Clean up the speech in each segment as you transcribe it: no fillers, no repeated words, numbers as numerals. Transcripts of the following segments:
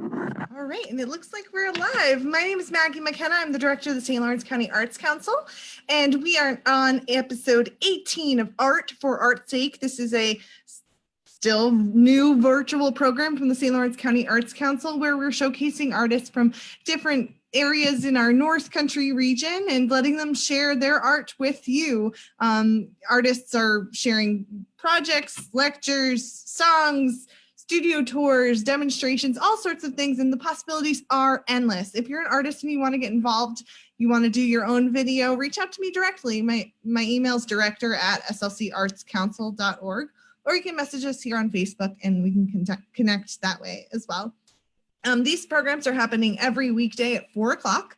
All right, and it looks like we're live. My name is Maggie McKenna. I'm the director of the St. Lawrence County Arts Council, and we are on episode 18 of Art for Art's Sake. This is a still new virtual program from the St. Lawrence County Arts Council where we're showcasing artists from different areas in our North Country region and letting them share their art with you. Artists are sharing projects, lectures, songs, studio tours, demonstrations, all sorts of things, and the possibilities are endless. If you're an artist and you want to get involved, you want to do your own video, reach out to me directly. My email is director@slcartscouncil.org, or you can message us here on Facebook and we can connect that way as well. These programs are happening every weekday at 4 o'clock.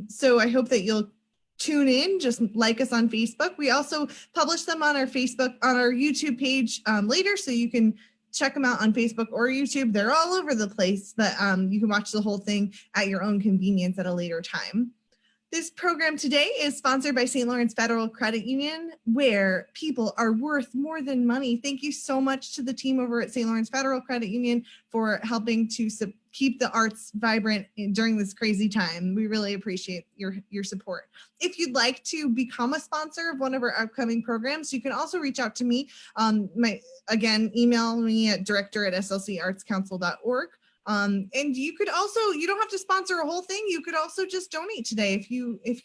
So I hope that you'll tune in, just like us on Facebook. We also publish them on our YouTube page later, so you can check them out on Facebook or YouTube. They're all over the place, but you can watch the whole thing at your own convenience at a later time. This program today is sponsored by St. Lawrence Federal Credit Union, where people are worth more than money. Thank you so much to the team over at St. Lawrence Federal Credit Union for helping to keep the arts vibrant during this crazy time. We really appreciate your support. If you'd like to become a sponsor of one of our upcoming programs, you can also reach out to me. Email me at director@slcartscouncil.org. And you could also, you don't have to sponsor a whole thing. You could also just donate today. If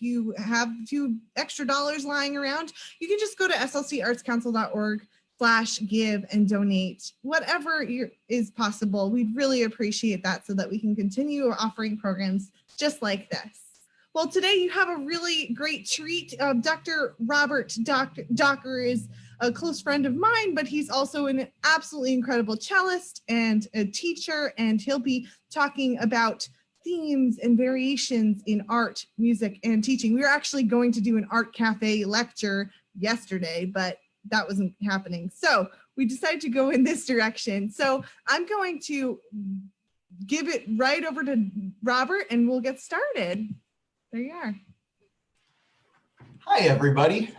you have a few extra dollars lying around, you can just go to slcartscouncil.org/give and donate whatever is possible. We'd really appreciate that so that we can continue offering programs just like this. Well, today you have a really great treat. Dr. Robert Docker is a close friend of mine, but he's also an absolutely incredible cellist and a teacher, and he'll be talking about themes and variations in art, music, and teaching. We were actually going to do an art cafe lecture yesterday, but that wasn't happening. So we decided to go in this direction. So I'm going to give it right over to Robert and we'll get started. There you are. Hi, everybody.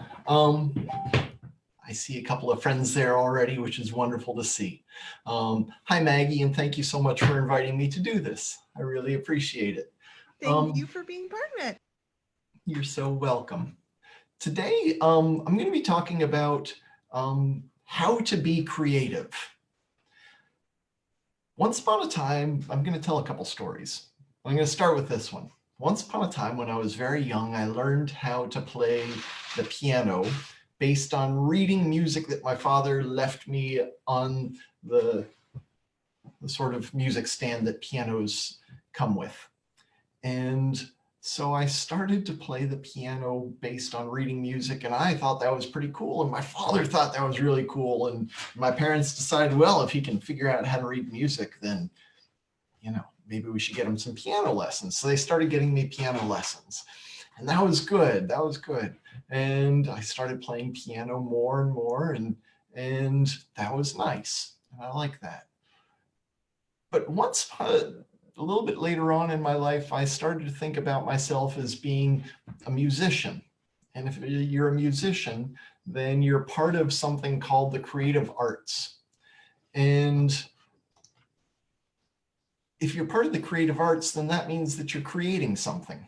I see a couple of friends there already, which is wonderful to see. Hi, Maggie, and thank you so much for inviting me to do this. I really appreciate it. Thank you for being part of it. You're so welcome. Today, I'm going to be talking about how to be creative. Once upon a time, I'm going to tell a couple stories. I'm going to start with this one. Once upon a time, when I was very young, I learned how to play the piano based on reading music that my father left me on the sort of music stand that pianos come with. And so I started to play the piano based on reading music, and I thought that was pretty cool, and my father thought that was really cool, and my parents decided, well, if he can figure out how to read music, then, you know, maybe we should get him some piano lessons. So they started getting me piano lessons, and that was good. That was good. And I started playing piano more and more, and that was nice. And I like that. But once, a little bit later on in my life, I started to think about myself as being a musician. And if you're a musician, then you're part of something called the creative arts. And if you're part of the creative arts, then that means that you're creating something.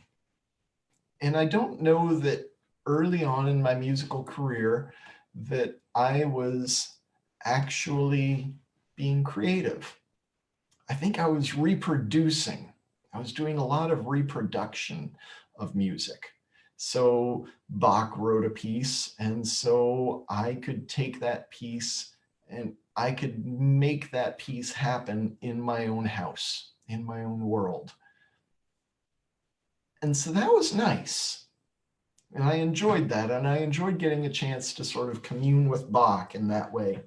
And I don't know that early on in my musical career that I was actually being creative. I think I was reproducing. I was doing a lot of reproduction of music. So Bach wrote a piece, and so I could take that piece and I could make that piece happen in my own house, in my own world. And so that was nice. And I enjoyed that. And I enjoyed getting a chance to sort of commune with Bach in that way.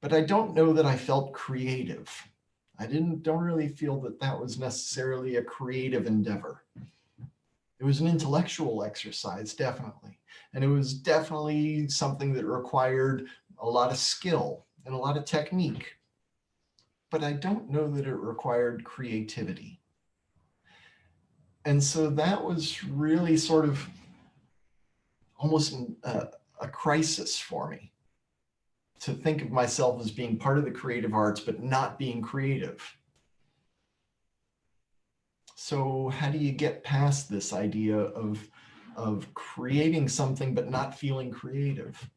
But I don't know that I felt creative. I don't really feel that that was necessarily a creative endeavor. It was an intellectual exercise, definitely. And it was definitely something that required a lot of skill and a lot of technique. But I don't know that it required creativity. And so that was really sort of almost a crisis for me, to think of myself as being part of the creative arts, but not being creative. So how do you get past this idea of creating something but not feeling creative?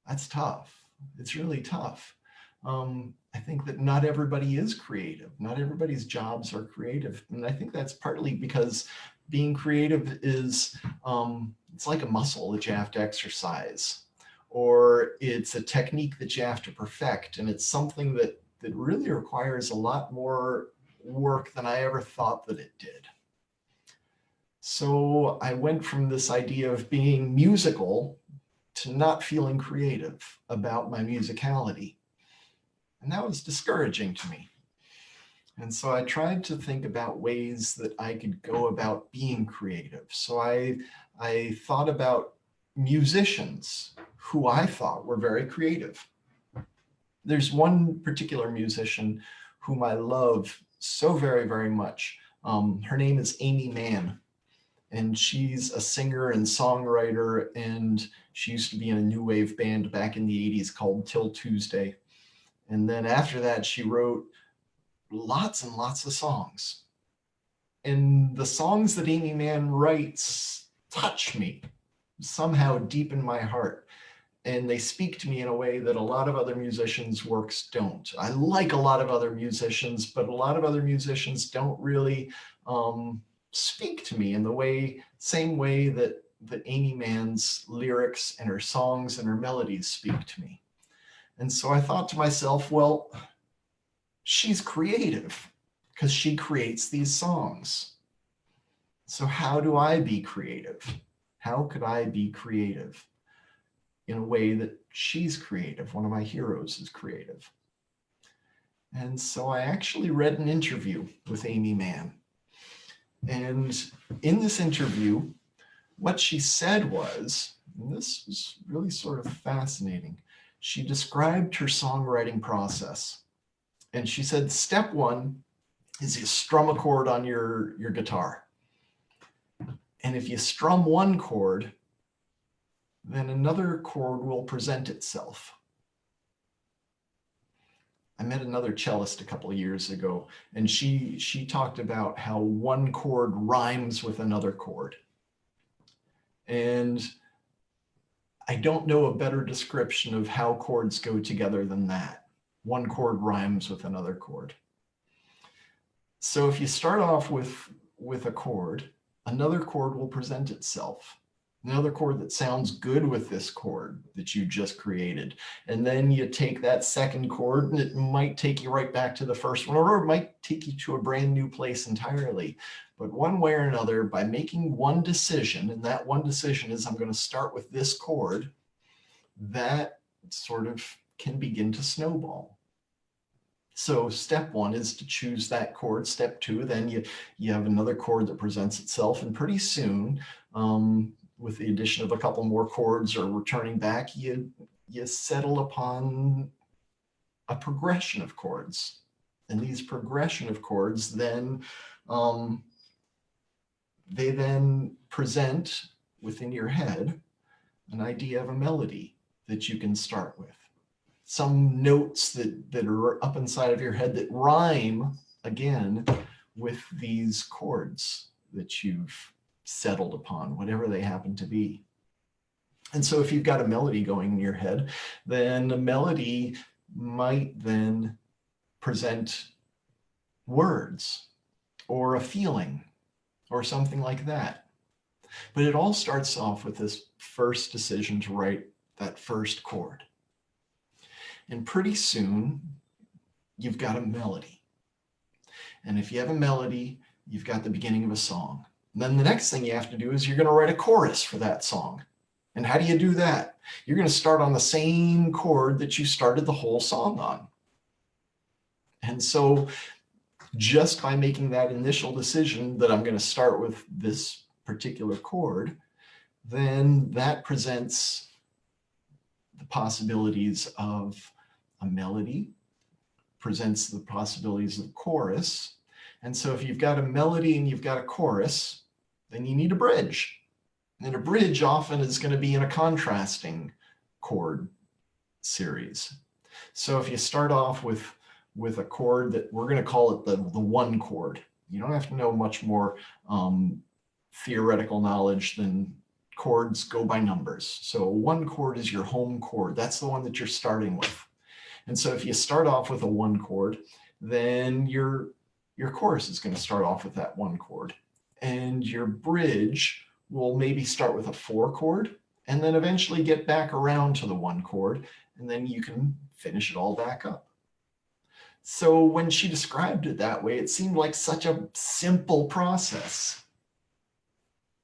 That's tough. It's really tough. I think that not everybody is creative. Not everybody's jobs are creative. And I think that's partly because being creative is, it's like a muscle that you have to exercise, or it's a technique that you have to perfect. And it's something that really requires a lot more work than I ever thought that it did. So I went from this idea of being musical to not feeling creative about my musicality. And that was discouraging to me. And so I tried to think about ways that I could go about being creative. So I thought about musicians who I thought were very creative. There's one particular musician whom I love so very, very much. Her name is Aimee Mann. And she's a singer and songwriter, and she used to be in a new wave band back in the 80s called Till Tuesday. And then after that, she wrote lots and lots of songs. And the songs that Aimee Mann writes touch me somehow deep in my heart. And they speak to me in a way that a lot of other musicians' works don't. I like a lot of other musicians, but a lot of other musicians don't really speak to me in the same way that Aimee Mann's lyrics and her songs and her melodies speak to me. And so I thought to myself, well, she's creative because she creates these songs. So how do I be creative? How could I be creative in a way that she's creative? One of my heroes is creative. And so I actually read an interview with Aimee Mann. And in this interview, what she said was, and this was really sort of fascinating, she described her songwriting process. And she said, step one is you strum a chord on your guitar. And if you strum one chord, then another chord will present itself. I met another cellist a couple of years ago, and she talked about how one chord rhymes with another chord. And I don't know a better description of how chords go together than that. One chord rhymes with another chord. So if you start off with a chord, another chord will present itself. Another chord that sounds good with this chord that you just created. And then you take that second chord and it might take you right back to the first one, or it might take you to a brand new place entirely. But one way or another, by making one decision, and that one decision is I'm going to start with this chord, that sort of can begin to snowball. So step one is to choose that chord. Step two, then you have another chord that presents itself, and pretty soon, with the addition of a couple more chords or returning back, you settle upon a progression of chords. And these progression of chords then, they then present within your head an idea of a melody that you can start with. Some notes that are up inside of your head that rhyme, again, with these chords that you've settled upon, whatever they happen to be. And so if you've got a melody going in your head, then a melody might then present words or a feeling or something like that. But it all starts off with this first decision to write that first chord. And pretty soon, you've got a melody. And if you have a melody, you've got the beginning of a song. And then the next thing you have to do is you're going to write a chorus for that song. And how do you do that? You're going to start on the same chord that you started the whole song on. And so just by making that initial decision that I'm going to start with this particular chord, then that presents the possibilities of a melody, presents the possibilities of chorus. And so if you've got a melody and you've got a chorus, then you need a bridge. And a bridge often is going to be in a contrasting chord series. So if you start off with with a chord that we're going to call it the one chord. You don't have to know much more theoretical knowledge than chords go by numbers. So one chord is your home chord. That's the one that you're starting with. And so if you start off with a one chord, then your chorus is going to start off with that one chord. And your bridge will maybe start with a four chord and then eventually get back around to the one chord, and then you can finish it all back up. So when she described it that way, it seemed like such a simple process.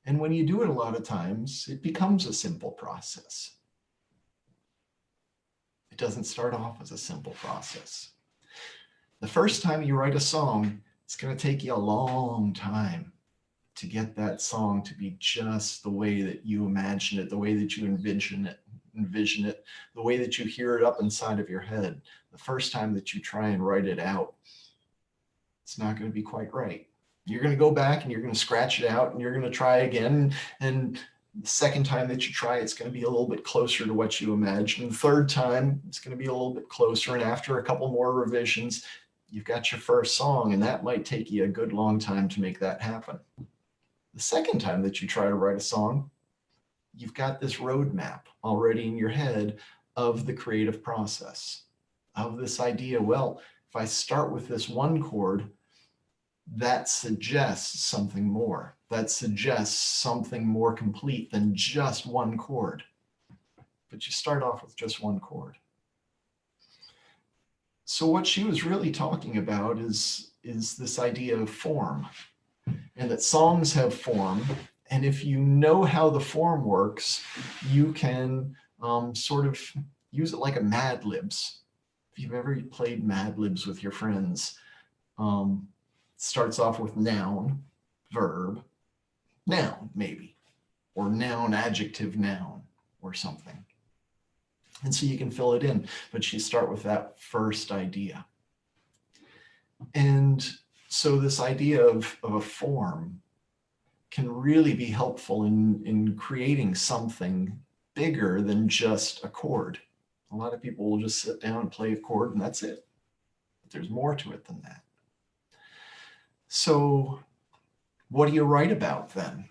And when you do it a lot of times, it becomes a simple process. It doesn't start off as a simple process. The first time you write a song, it's going to take you a long time to get that song to be just the way that you imagine it, the way that you envision it, the way that you hear it up inside of your head. The first time that you try and write it out, it's not going to be quite right. You're going to go back and you're going to scratch it out and you're going to try again. And the second time that you try, it's going to be a little bit closer to what you imagined. The third time, it's going to be a little bit closer. And after a couple more revisions, you've got your first song, and that might take you a good long time to make that happen. The second time that you try to write a song, you've got this roadmap already in your head of the creative process, of this idea, well, if I start with this one chord, that suggests something more. That suggests something more complete than just one chord. But you start off with just one chord. So what she was really talking about is this idea of form, and that songs have form. And if you know how the form works, you can sort of use it like a Mad Libs. If you've ever played Mad Libs with your friends, it starts off with noun, verb, noun maybe, or noun, adjective, noun, or something. And so you can fill it in, but you start with that first idea. And so this idea of a form can really be helpful in creating something bigger than just a chord. A lot of people will just sit down and play a chord and that's it. But there's more to it than that. So what do you write about then?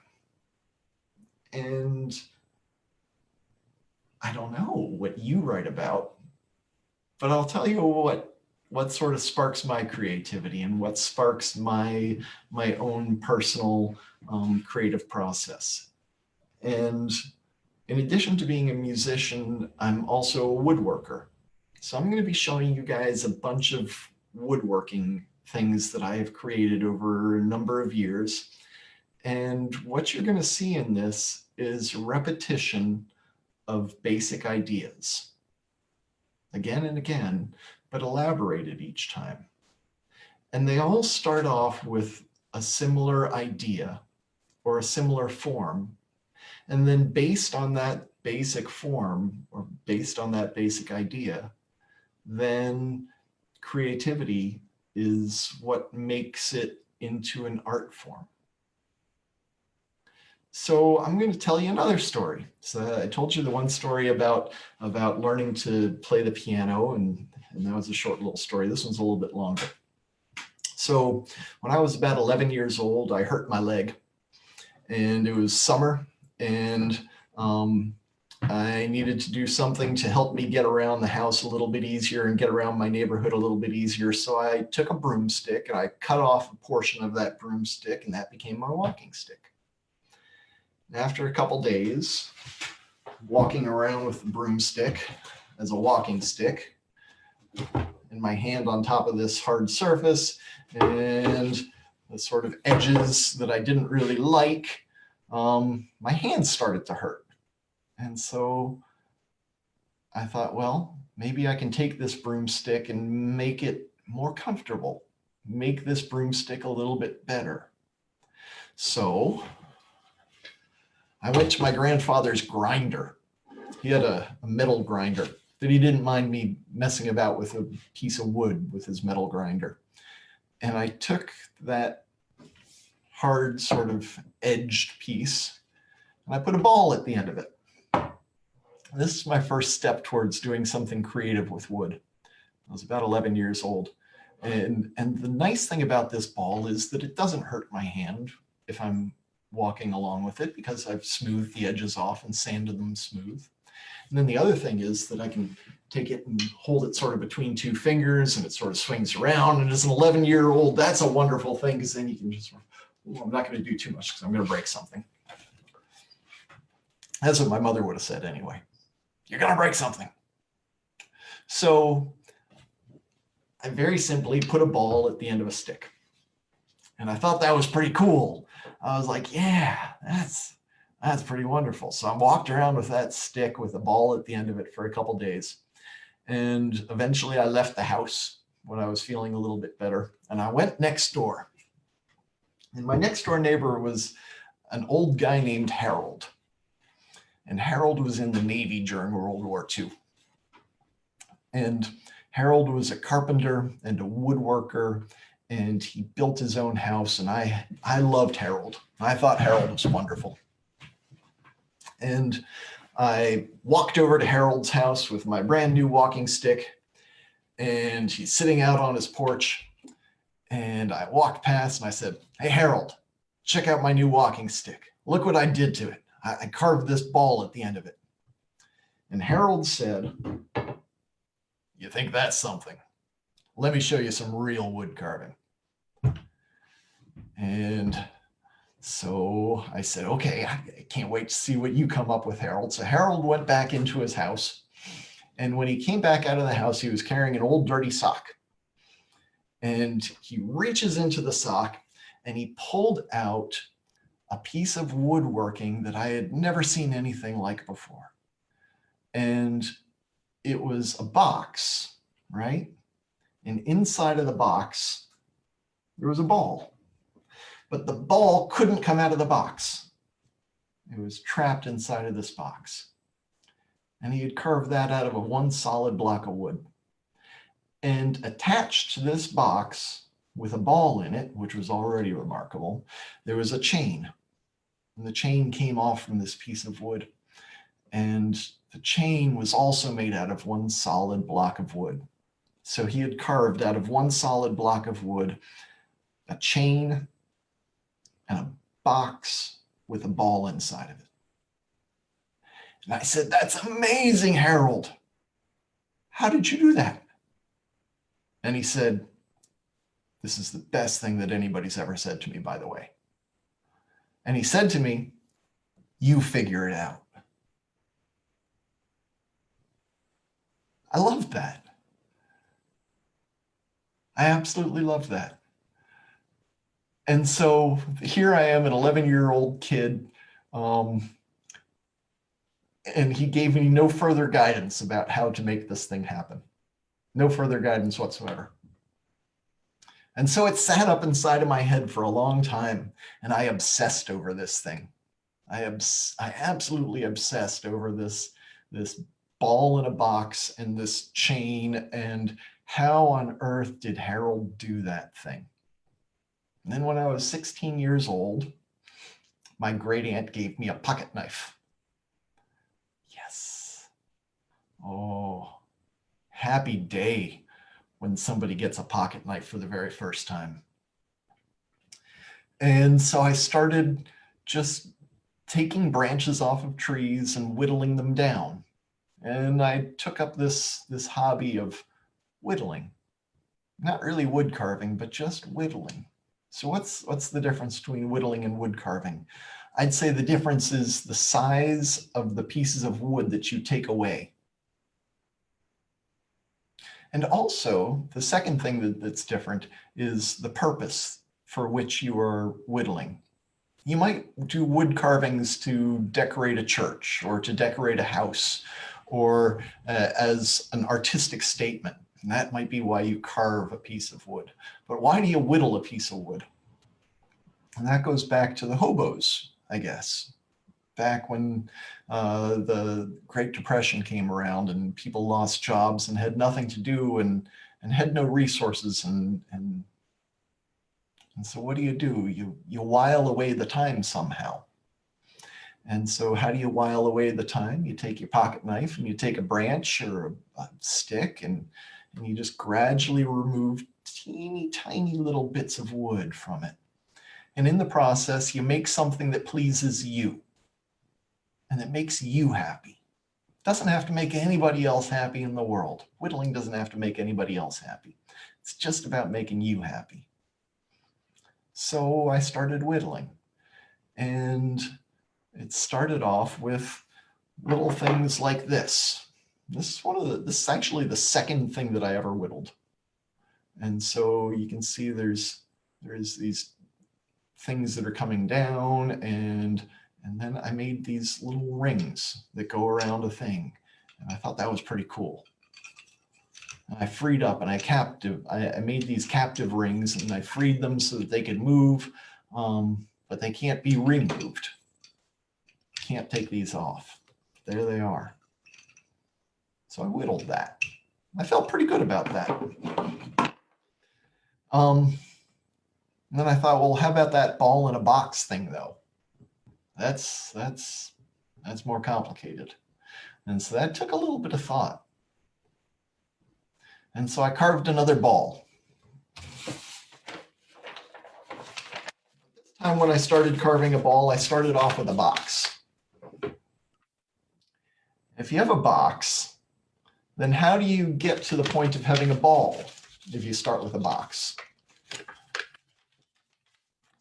And I don't know what you write about, but I'll tell you what sort of sparks my creativity and what sparks my own personal creative process. And in addition to being a musician, I'm also a woodworker. So I'm going to be showing you guys a bunch of woodworking things that I have created over a number of years. And what you're going to see in this is repetition of basic ideas, again and again, but elaborated each time. And they all start off with a similar idea or a similar form. And then based on that basic form or based on that basic idea, then creativity is what makes it into an art form. So I'm going to tell you another story. So I told you the one story about learning to play the piano, and that was a short little story. This one's a little bit longer. So when I was about 11 years old, I hurt my leg, and it was summer, and I needed to do something to help me get around the house a little bit easier and get around my neighborhood a little bit easier. So I took a broomstick and I cut off a portion of that broomstick, and that became my walking stick. After a couple days, walking around with the broomstick as a walking stick, and my hand on top of this hard surface, and the sort of edges that I didn't really like, my hands started to hurt. And so I thought, well, maybe I can take this broomstick and make it more comfortable, make this broomstick a little bit better. So I went to my grandfather's grinder. He had a metal grinder that he didn't mind me messing about with a piece of wood with his metal grinder. And I took that hard sort of edged piece and I put a ball at the end of it. This is my first step towards doing something creative with wood. I was about 11 years old. And the nice thing about this ball is that it doesn't hurt my hand if I'm walking along with it, because I've smoothed the edges off and sanded them smooth. And then the other thing is that I can take it and hold it sort of between two fingers, and it sort of swings around. And as an 11-year-old, that's a wonderful thing, because then you can just, I'm not going to do too much because I'm going to break something. That's what my mother would have said anyway. You're going to break something. So I very simply put a ball at the end of a stick. And I thought that was pretty cool. I was like, yeah, that's pretty wonderful. So I walked around with that stick with a ball at the end of it for a couple days. And eventually I left the house when I was feeling a little bit better. And I went next door. And my next door neighbor was an old guy named Harold. And Harold was in the Navy during World War II. And Harold was a carpenter and a woodworker, and he built his own house. And I loved Harold. I thought Harold was wonderful. And I walked over to Harold's house with my brand new walking stick, and he's sitting out on his porch. And I walked past and I said, "Hey, Harold, check out my new walking stick. Look what I did to it. I carved this ball at the end of it." And Harold said, "You think that's something? Let me show you some real wood carving." And so I said, "Okay, I can't wait to see what you come up with, Harold." So Harold went back into his house. And when he came back out of the house, he was carrying an old dirty sock. And he reaches into the sock and he pulled out a piece of woodworking that I had never seen anything like before. And it was a box, right? And inside of the box, there was a ball. But the ball couldn't come out of the box. It was trapped inside of this box. And he had carved that out of one solid block of wood. And attached to this box with a ball in it, which was already remarkable, there was a chain. And the chain came off from this piece of wood. And the chain was also made out of one solid block of wood. So he had carved out of one solid block of wood a chain and a box with a ball inside of it. And I said, "That's amazing, Harold. How did you do that?" And he said, "This is the best thing that anybody's ever said to me, by the way." And he said to me, "You figure it out." I loved that. I absolutely loved that. And so here I am, an 11-year-old kid, and he gave me no further guidance about how to make this thing happen. No further guidance whatsoever. And so it sat up inside of my head for a long time, and I obsessed over this thing. I absolutely obsessed over this ball in a box and this chain, and how on earth did Harold do that thing? And then when I was 16 years old, my great aunt gave me a pocket knife. Yes. Oh, happy day when somebody gets a pocket knife for the very first time. And so I started just taking branches off of trees and whittling them down. And I took up this hobby of whittling. Not really wood carving, but just whittling. So what's the difference between whittling and wood carving? I'd say the difference is the size of the pieces of wood that you take away. And also, the second thing that's different is the purpose for which you are whittling. You might do wood carvings to decorate a church or to decorate a house, or as an artistic statement. And that might be why you carve a piece of wood. But why do you whittle a piece of wood? And that goes back to the hobos, I guess. Back when the Great Depression came around and people lost jobs and had nothing to do and had no resources. And so what do? You while away the time somehow. And so how do you while away the time? You take your pocket knife and you take a branch or a stick and you just gradually remove teeny tiny little bits of wood from it. And in the process, you make something that pleases you and that makes you happy. It doesn't have to make anybody else happy in the world. Whittling doesn't have to make anybody else happy. It's just about making you happy. So I started whittling, and it started off with little things like this. This is actually the second thing that I ever whittled. And so you can see there's these things that are coming down, and then I made these little rings that go around a thing. And I thought that was pretty cool. And I freed up and I made these captive rings, and I freed them so that they could move, but they can't be removed. Can't take these off. There they are. So I whittled that. I felt pretty good about that. And then I thought, well, how about that ball in a box thing, though? That's more complicated. And so that took a little bit of thought. And so I carved another ball. This time when I started carving a ball, I started off with a box. If you have a box, then how do you get to the point of having a ball if you start with a box?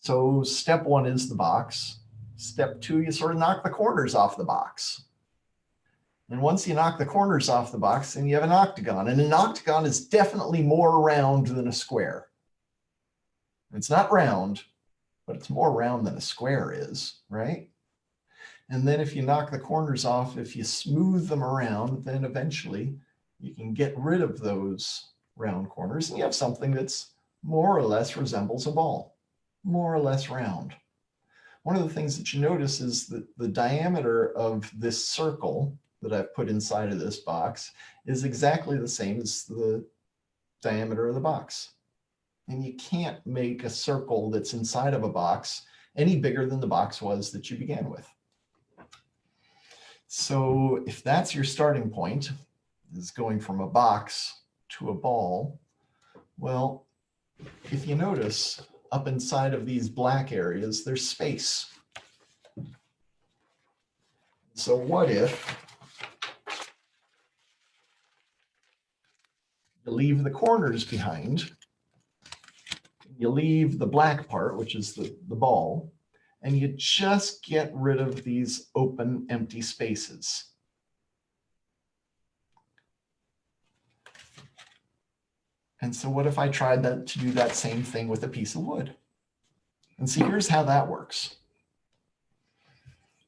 So step one is the box. Step two, you sort of knock the corners off the box. And once you knock the corners off the box, then you have an octagon. And an octagon is definitely more round than a square. It's not round, but it's more round than a square is, right? And then if you knock the corners off, if you smooth them around, then eventually you can get rid of those round corners, and you have something that's more or less resembles a ball, more or less round. One of the things that you notice is that the diameter of this circle that I've put inside of this box is exactly the same as the diameter of the box. And you can't make a circle that's inside of a box any bigger than the box was that you began with. So if that's your starting point, is going from a box to a ball, well, if you notice, up inside of these black areas, there's space. So what if you leave the corners behind, you leave the black part, which is the ball, and you just get rid of these open, empty spaces. And so what if I tried to do that same thing with a piece of wood? And see, here's how that works.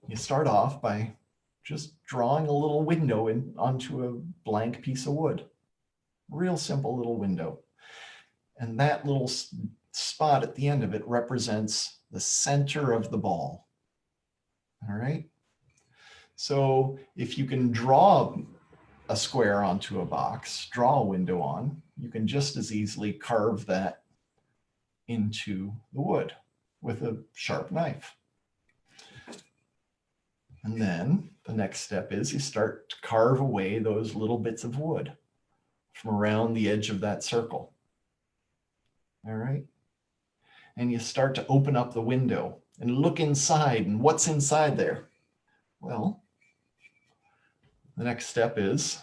You start off by just drawing a little window onto a blank piece of wood. Real simple little window. And that little spot at the end of it represents the center of the ball. All right? So if you can draw a square onto a box, draw a window on, you can just as easily carve that into the wood with a sharp knife. And then the next step is you start to carve away those little bits of wood from around the edge of that circle. All right? And you start to open up the window and look inside, and what's inside there? Well, the next step is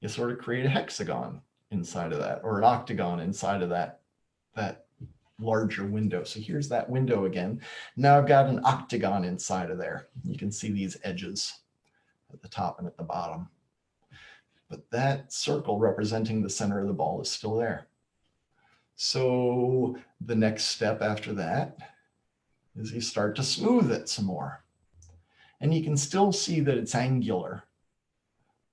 you sort of create a hexagon inside of that, or an octagon inside of that larger window. So here's that window again. Now I've got an octagon inside of there. You can see these edges at the top and at the bottom. But that circle representing the center of the ball is still there. So the next step after that is you start to smooth it some more. And you can still see that it's angular,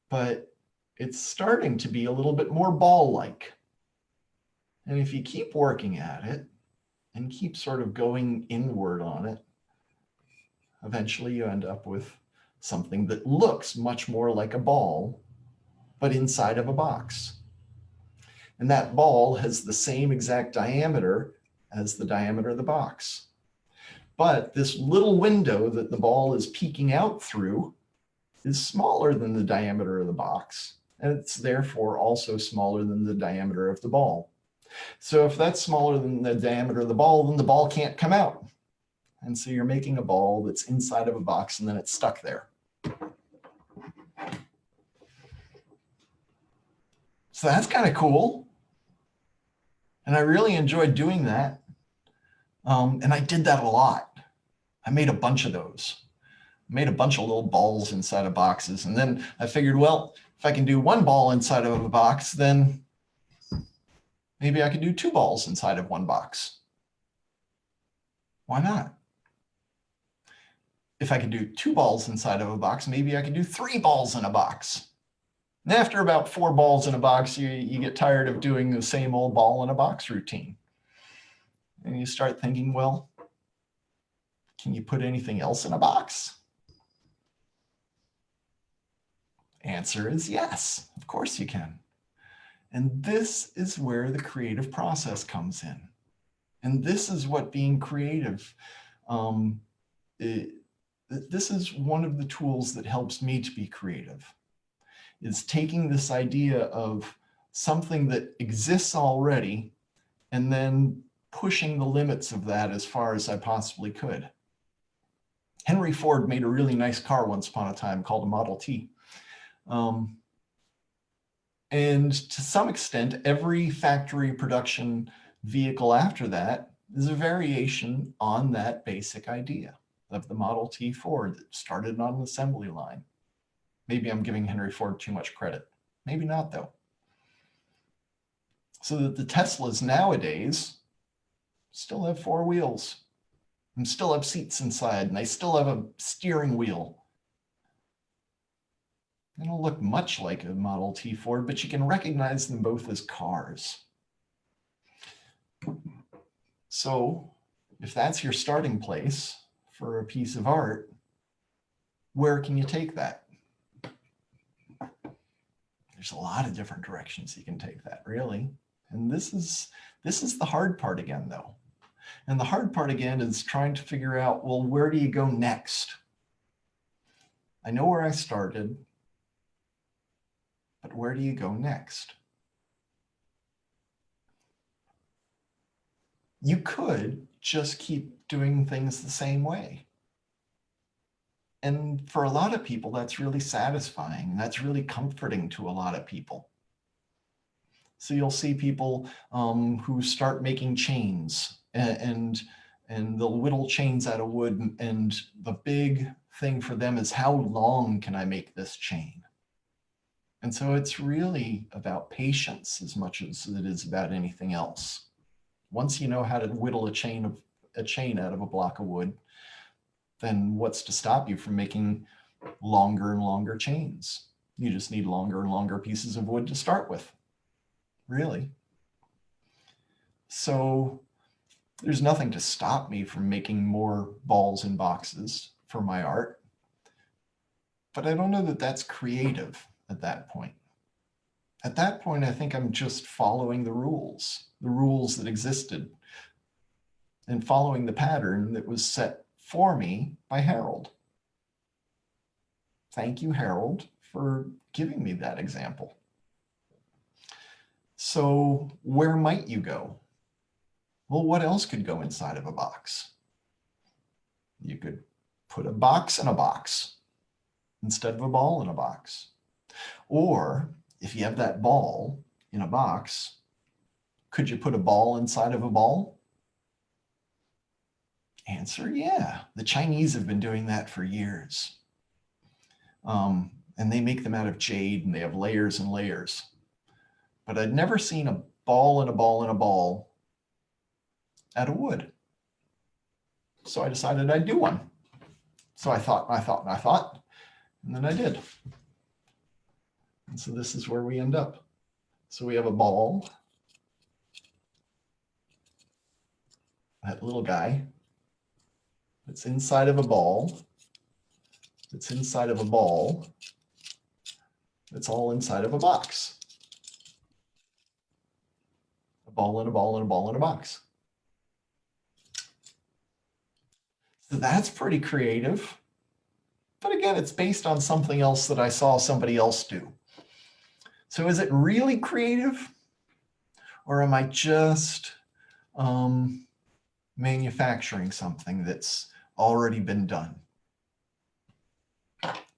but it's starting to be a little bit more ball-like. And if you keep working at it and keep sort of going inward on it, eventually you end up with something that looks much more like a ball, but inside of a box. And that ball has the same exact diameter as the diameter of the box. But this little window that the ball is peeking out through is smaller than the diameter of the box, and it's therefore also smaller than the diameter of the ball. So if that's smaller than the diameter of the ball, then the ball can't come out. And so you're making a ball that's inside of a box and then it's stuck there. So that's kind of cool. And I really enjoyed doing that. And I did that a lot. I made a bunch of those. I made a bunch of little balls inside of boxes. And then I figured, well, if I can do one ball inside of a box, then maybe I could do two balls inside of one box. Why not? If I could do two balls inside of a box, maybe I could do three balls in a box. And after about 4 balls in a box, you get tired of doing the same old ball in a box routine. And you start thinking, well, can you put anything else in a box? Answer is yes, of course you can. And this is where the creative process comes in. And this is what being creative, this is one of the tools that helps me to be creative, is taking this idea of something that exists already and then pushing the limits of that as far as I possibly could. Henry Ford made a really nice car once upon a time called a Model T. And to some extent, every factory production vehicle after that is a variation on that basic idea of the Model T Ford that started on an assembly line. Maybe I'm giving Henry Ford too much credit. Maybe not, though. So that the Teslas nowadays still have 4 wheels and still have seats inside, and they still have a steering wheel. They don't look much like a Model T Ford, but you can recognize them both as cars. So if that's your starting place for a piece of art, where can you take that? There's a lot of different directions you can take that, really. And this is the hard part again, though. And the hard part again is trying to figure out, well, where do you go next? I know where I started, but where do you go next? You could just keep doing things the same way. And for a lot of people, that's really satisfying. That's really comforting to a lot of people. So you'll see people who start making chains and they'll whittle chains out of wood. And the big thing for them is, how long can I make this chain? And so it's really about patience as much as it is about anything else. Once you know how to whittle a chain out of a block of wood, then what's to stop you from making longer and longer chains? You just need longer and longer pieces of wood to start with, really. So there's nothing to stop me from making more balls and boxes for my art. But I don't know that that's creative at that point. At that point, I think I'm just following the rules that existed, and following the pattern that was set for me by Harold. Thank you, Harold, for giving me that example. So where might you go? Well, what else could go inside of a box? You could put a box in a box instead of a ball in a box. Or if you have that ball in a box, could you put a ball inside of a ball? Answer, yeah. The Chinese have been doing that for years. And they make them out of jade, and they have layers and layers. But I'd never seen a ball and a ball and a ball out of wood. So I decided I'd do one. So I thought, and then I did. And so this is where we end up. So we have a ball, that little guy, that's inside of a ball, that's inside of a ball, that's all inside of a box. A ball and a ball and a ball in a box. So that's pretty creative. But again, it's based on something else that I saw somebody else do. So is it really creative? Or am I just manufacturing something that's already been done?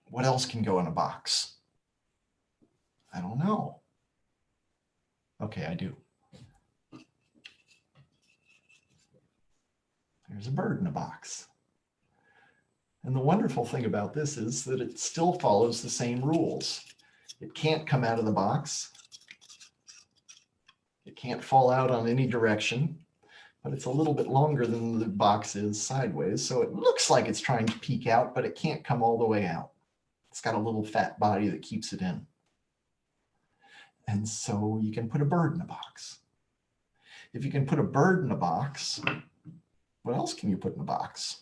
What else can go in a box? I don't know. Okay, I do. There's a bird in a box. And the wonderful thing about this is that it still follows the same rules. It can't come out of the box. It can't fall out on any direction, but it's a little bit longer than the box is sideways. So it looks like it's trying to peek out, but it can't come all the way out. It's got a little fat body that keeps it in. And so you can put a bird in a box. If you can put a bird in a box, what else can you put in a box?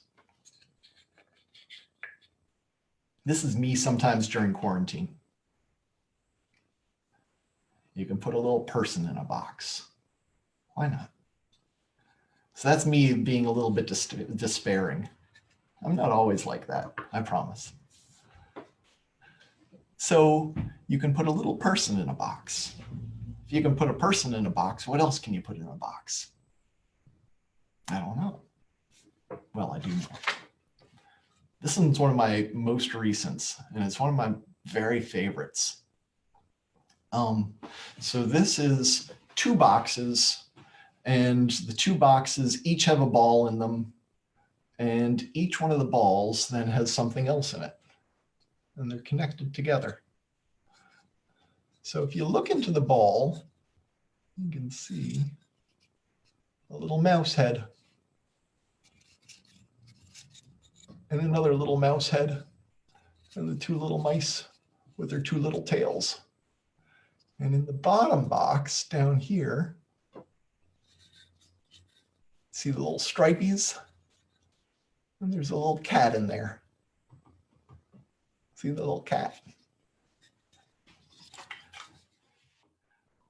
This is me sometimes during quarantine. You can put a little person in a box. Why not? So that's me being a little bit despairing. I'm not always like that, I promise. So you can put a little person in a box. If you can put a person in a box, what else can you put in a box? I don't know. Well, I do know. This one's one of my most recents, and it's one of my very favorites. So this is 2 boxes, and the 2 boxes each have a ball in them, and each one of the balls then has something else in it, and they're connected together. So if you look into the ball, you can see a little mouse head and another little mouse head and the 2 little mice with their 2 little tails. And in the bottom box down here, see the little stripies? And there's a little cat in there. See the little cat?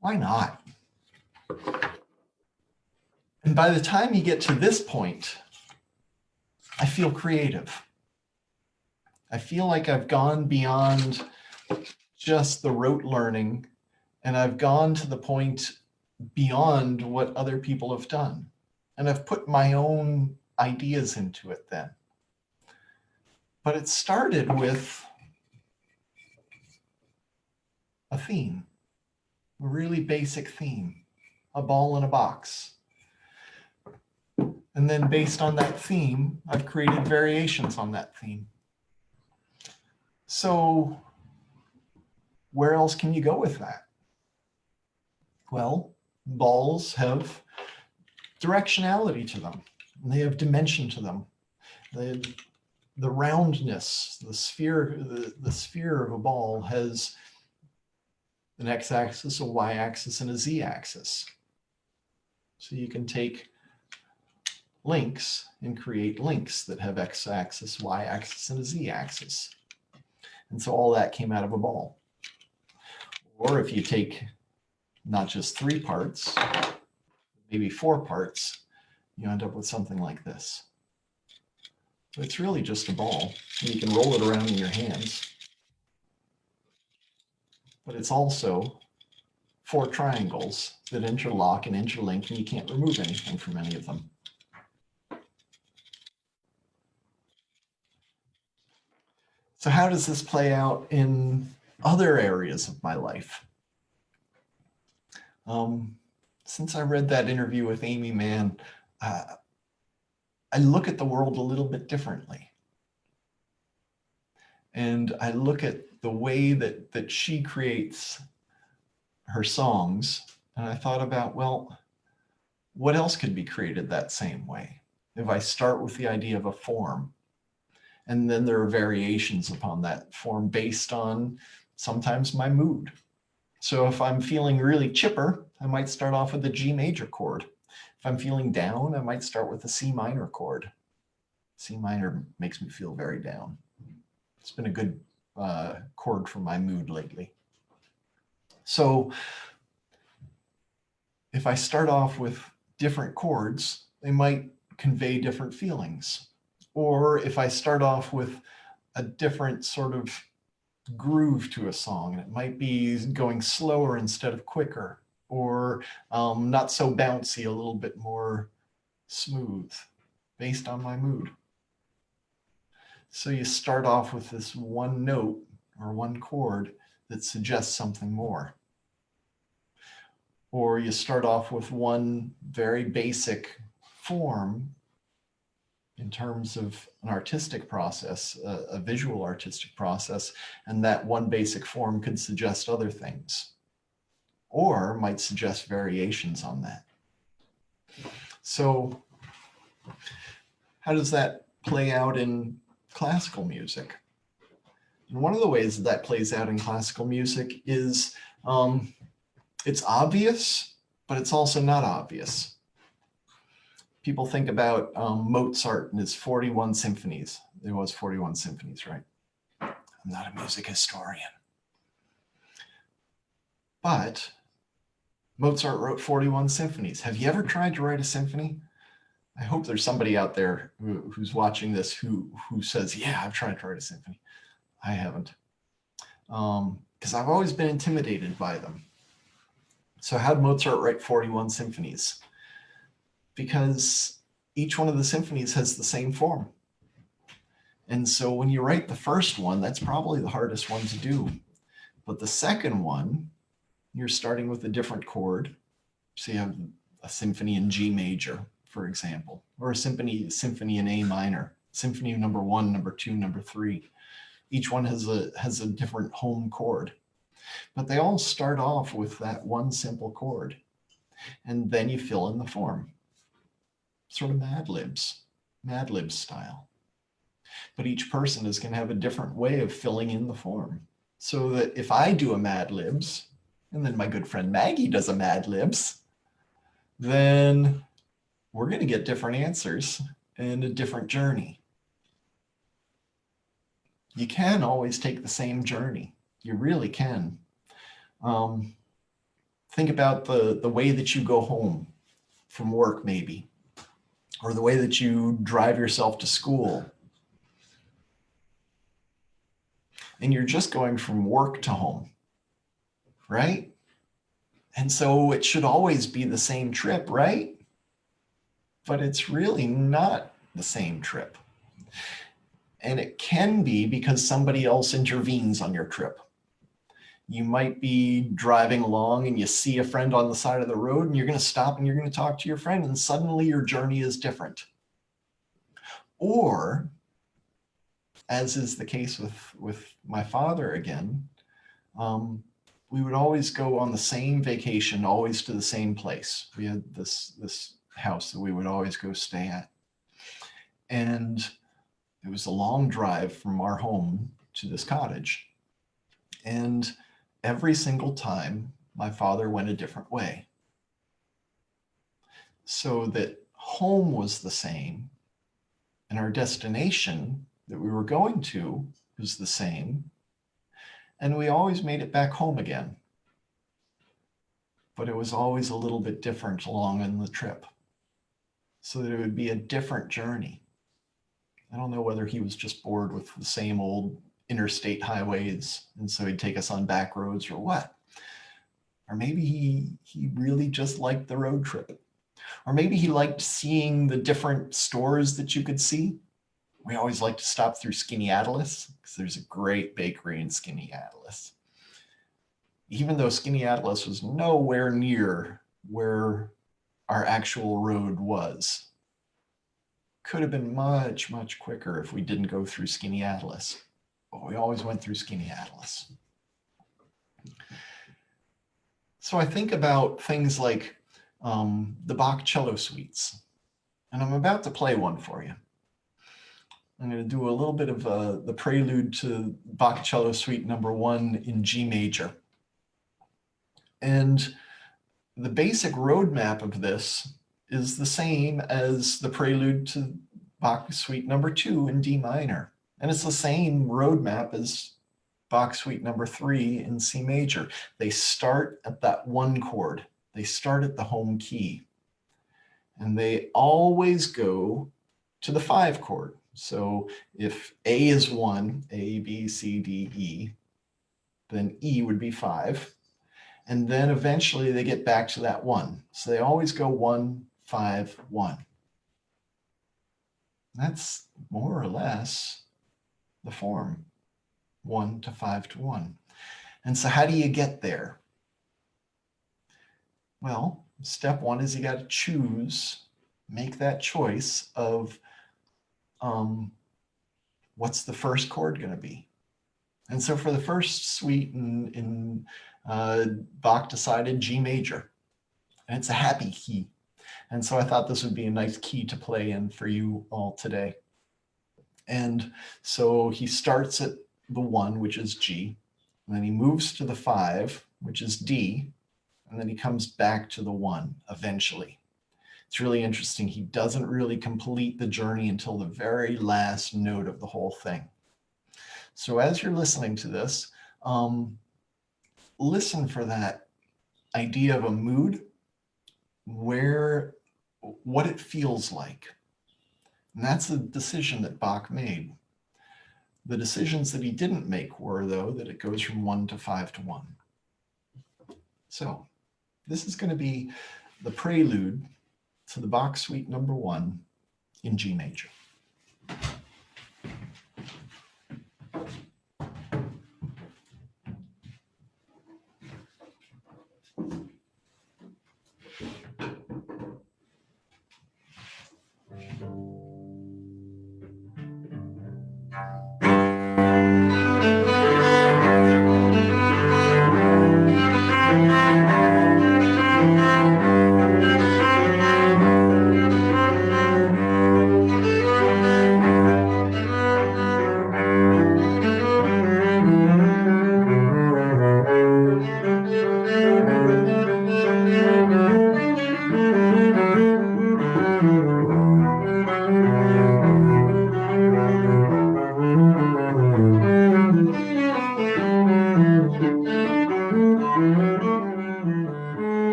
Why not? And by the time you get to this point, I feel creative. I feel like I've gone beyond just the rote learning, and I've gone to the point beyond what other people have done. And I've put my own ideas into it then. But it started with a theme, a really basic theme, a ball in a box. And then based on that theme, I've created variations on that theme. So where else can you go with that? Well, balls have directionality to them. They have dimension to them. The roundness, the sphere of a ball has an x-axis, a y-axis, and a z-axis. So you can take links and create links that have x-axis, y-axis, and a z-axis. And so all that came out of a ball. Or if you take not just 3 parts, maybe 4 parts, you end up with something like this. So it's really just a ball, and you can roll it around in your hands. But it's also 4 triangles that interlock and interlink, and you can't remove anything from any of them. So how does this play out in other areas of my life? Since I read that interview with Aimee Mann, I look at the world a little bit differently. And I look at the way that she creates her songs, and I thought about, well, what else could be created that same way? If I start with the idea of a form, and then there are variations upon that form based on sometimes my mood. So if I'm feeling really chipper, I might start off with a G major chord. If I'm feeling down, I might start with a C minor chord. C minor makes me feel very down. It's been a good chord for my mood lately. So if I start off with different chords, they might convey different feelings. Or if I start off with a different sort of groove to a song, and it might be going slower instead of quicker, or not so bouncy, a little bit more smooth based on my mood. So you start off with this one note or one chord that suggests something more. Or you start off with one very basic form in terms of an artistic process, a visual artistic process, and that one basic form could suggest other things, or might suggest variations on that. So how does that play out in classical music? And one of the ways that plays out in classical music is it's obvious, but it's also not obvious. People think about Mozart and his 41 symphonies. There was 41 symphonies, right? I'm not a music historian. But Mozart wrote 41 symphonies. Have you ever tried to write a symphony? I hope there's somebody out there who's watching this who says, yeah, I've tried to write a symphony. I haven't. Because I've always been intimidated by them. So how did Mozart write 41 symphonies? Because each one of the symphonies has the same form. And so when you write the first one, that's probably the hardest one to do. But the second one, you're starting with a different chord. So you have a symphony in G major, for example, or a symphony in A minor, symphony number 1, number 2, number 3. Each one has a different home chord. But they all start off with that one simple chord. And then you fill in the form. Sort of Mad Libs style. But each person is going to have a different way of filling in the form. So that if I do a Mad Libs, and then my good friend Maggie does a Mad Libs, then we're going to get different answers and a different journey. You can always take the same journey. You really can. Think about the way that you go home from work, maybe, or the way that you drive yourself to school. And you're just going from work to home, right? And so it should always be the same trip, right? But it's really not the same trip. And it can be because somebody else intervenes on your trip. You might be driving along and you see a friend on the side of the road and you're going to stop and you're going to talk to your friend and suddenly your journey is different. Or, as is the case with my father again, we would always go on the same vacation, always to the same place. We had this house that we would always go stay at. And it was a long drive from our home to this cottage. And every single time, my father went a different way. So that home was the same, and our destination that we were going to was the same, and we always made it back home again. But it was always a little bit different along in the trip, so that it would be a different journey. I don't know whether he was just bored with the same old interstate highways, and so he'd take us on back roads or what. Or maybe he really just liked the road trip. Or maybe he liked seeing the different stores that you could see. We always like to stop through Skaneateles because there's a great bakery in Skaneateles. Even though Skaneateles was nowhere near where our actual road was. Could have been much, much quicker if we didn't go through Skaneateles. But we always went through Skaneateles. So I think about things like the Bach cello suites. And I'm about to play one for you. I'm going to do a little bit of the prelude to Bach cello suite number 1 in G major. And the basic roadmap of this is the same as the prelude to Bach suite number 2 in D minor. And it's the same roadmap as Bach suite number 3 in C major. They start at that one chord. They start at the home key. And they always go to the 5 chord. So if A is 1, A, B, C, D, E, then E would be 5. And then eventually they get back to that 1. So they always go 1, 5, 1. That's more or less the form, 1 to 5 to 1. And so how do you get there? Well, step 1 is you got to choose, make that choice of what's the first chord going to be. And so for the first suite Bach decided G major, and it's a happy key. And so I thought this would be a nice key to play in for you all today. And so he starts at the 1, which is G, and then he moves to the 5, which is D, and then he comes back to the 1 eventually. It's really interesting. He doesn't really complete the journey until the very last note of the whole thing. So as you're listening to this, listen for that idea of a mood, what it feels like. And that's the decision that Bach made. The decisions that he didn't make were, though, that it goes from 1 to 5 to 1. So this is going to be the prelude to the Bach Suite number 1 in G major.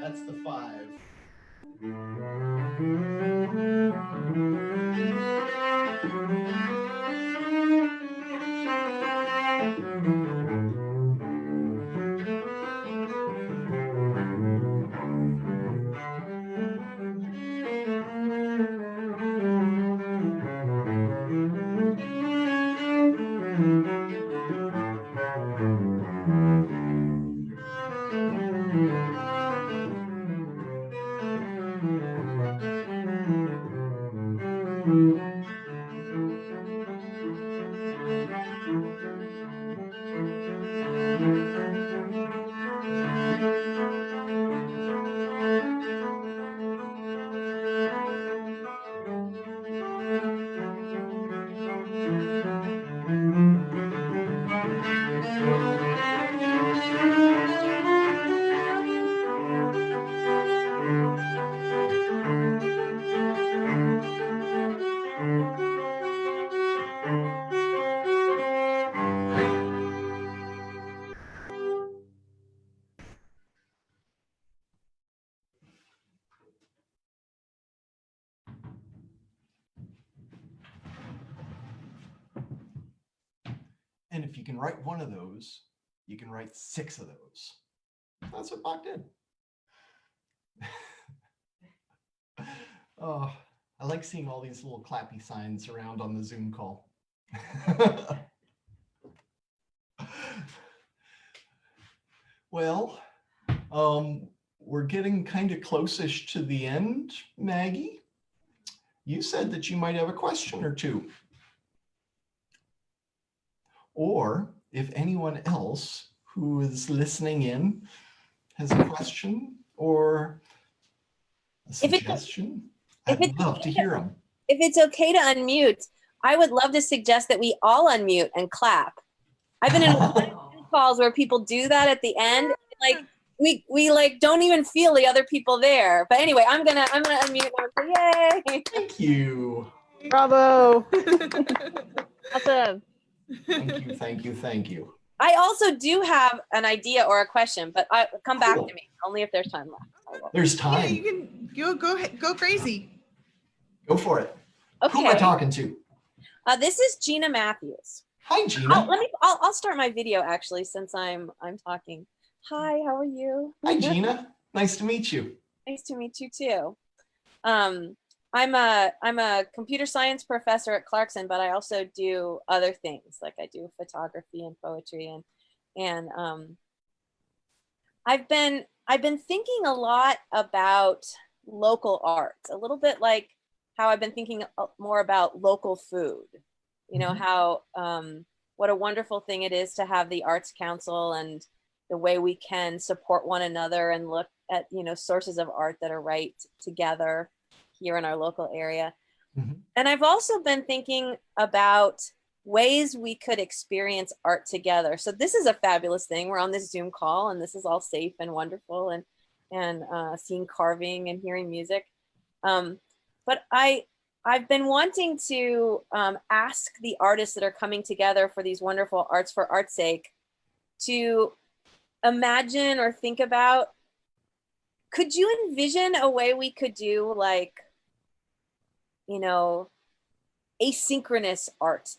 That's the 5. And if you can write one of those, you can write 6 of those. That's what Bach did. Oh, I like seeing all these little clappy signs around on the Zoom call. Well, we're getting kind of close-ish to the end, Maggie. You said that you might have a question or two. Or if anyone else who is listening in has a question or a If it's, suggestion, if I'd it's love to hear them. if it's okay to unmute, I would love to suggest that we all unmute and clap. I've been in calls where people do that at the end. Like we like don't even feel the other people there. But anyway, I'm gonna unmute and say yay. Thank you. Bravo. Awesome. Thank you, thank you, thank you. I also do have an idea or a question, but come back Cool. to me only if there's time left. There's Yeah, time. you can go ahead, go crazy. Go for it. Okay. Who am I talking to? This is Gina Matthews. Hi, Gina. I'll start my video actually since I'm talking. Hi, how are you? Hi, Gina. Nice to meet you. Nice to meet you too. I'm a computer science professor at Clarkson, but I also do other things, like I do photography and poetry, and I've been thinking a lot about local art, a little bit like how I've been thinking more about local food. You know, how what a wonderful thing it is to have the Arts Council and the way we can support one another and look at, you know, sources of art that are right together here in our local area. And I've also been thinking about ways we could experience art together. So this is a fabulous thing. We're on this Zoom call and this is all safe and wonderful, and seeing carving and hearing music. But I've been wanting to ask the artists that are coming together for these wonderful Arts for Art's Sake to imagine or think about, could you envision a way we could do, like, you know, asynchronous art